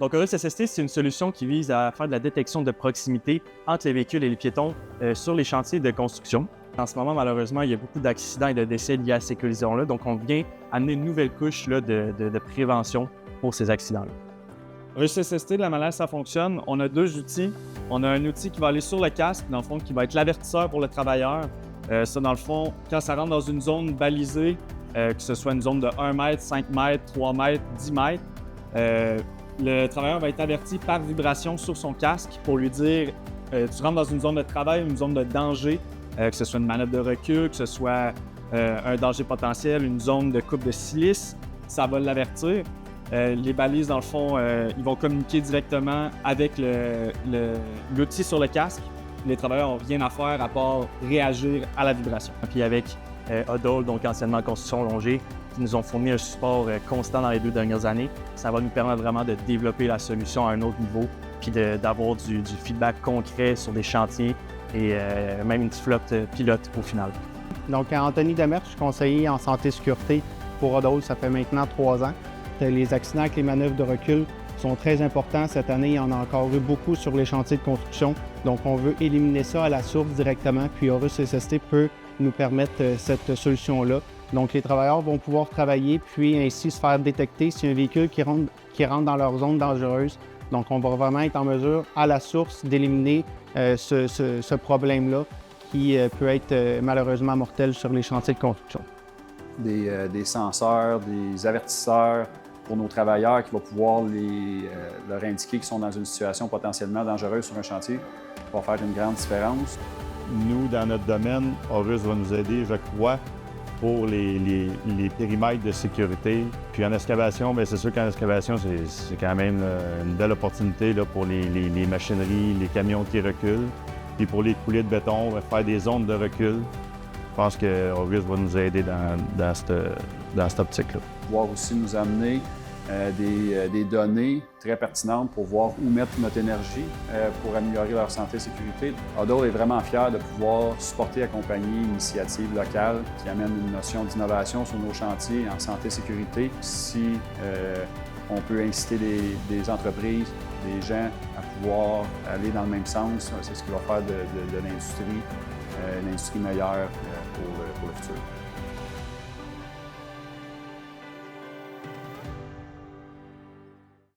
Donc, Horus SST, c'est une solution qui vise à faire de la détection de proximité entre les véhicules et les piétons sur les chantiers de construction. En ce moment, malheureusement, il y a beaucoup d'accidents et de décès liés à ces collisions-là. Donc, on vient amener une nouvelle couche là, de prévention pour ces accidents-là. Horus SST, de la manière ça fonctionne, on a deux outils. On a un outil qui va aller sur le casque, dans le fond, qui va être l'avertisseur pour le travailleur. Ça, dans le fond, quand ça rentre dans une zone balisée, que ce soit une zone de 1 mètre, 5 mètres, 3 mètres, 10 mètres, le travailleur va être averti par vibration sur son casque pour lui dire tu rentres dans une zone de travail, une zone de danger, que ce soit une manœuvre de recul, que ce soit un danger potentiel, une zone de coupe de silice, ça va l'avertir. Les balises, dans le fond, ils vont communiquer directement avec l'outil sur le casque. Les travailleurs n'ont rien à faire à part réagir à la vibration. Puis avec Odol, donc anciennement Construction Longée, qui nous ont fourni un support constant dans les 2 dernières années, ça va nous permettre vraiment de développer la solution à un autre niveau, puis d'avoir du feedback concret sur des chantiers et même une petite flotte pilote au final. Donc, Anthony Demers, je suis conseiller en santé et sécurité pour Odol, ça fait maintenant 3 ans. Les accidents avec les manœuvres de recul sont très importants. Cette année, il y en a encore eu beaucoup sur les chantiers de construction. Donc, on veut éliminer ça à la source directement, puis Horus SST peut nous permettre cette solution-là. Donc, les travailleurs vont pouvoir travailler, puis ainsi se faire détecter s'il y a un véhicule qui rentre dans leur zone dangereuse. Donc, on va vraiment être en mesure, à la source, d'éliminer ce problème-là qui peut être malheureusement mortel sur les chantiers de construction. Des senseurs, des avertisseurs pour nos travailleurs qui vont pouvoir leur indiquer qu'ils sont dans une situation potentiellement dangereuse sur un chantier. Ça va faire une grande différence. Nous, dans notre domaine, Horus va nous aider, je crois, pour les périmètres de sécurité. Puis en excavation, bien, c'est sûr qu'en excavation, c'est quand même une belle opportunité là, pour les machineries, les camions qui reculent. Puis pour les coulées de béton, on va faire des zones de recul. Je pense que Horus va nous aider dans cette optique-là. Pouvoir aussi nous amener des données très pertinentes pour voir où mettre notre énergie pour améliorer leur santé et sécurité. Odol est vraiment fier de pouvoir supporter et accompagner une initiative locale qui amène une notion d'innovation sur nos chantiers en santé et sécurité. Si on peut inciter des entreprises, des gens à pouvoir aller dans le même sens, c'est ce qui va faire de l'industrie une industrie meilleure pour le futur.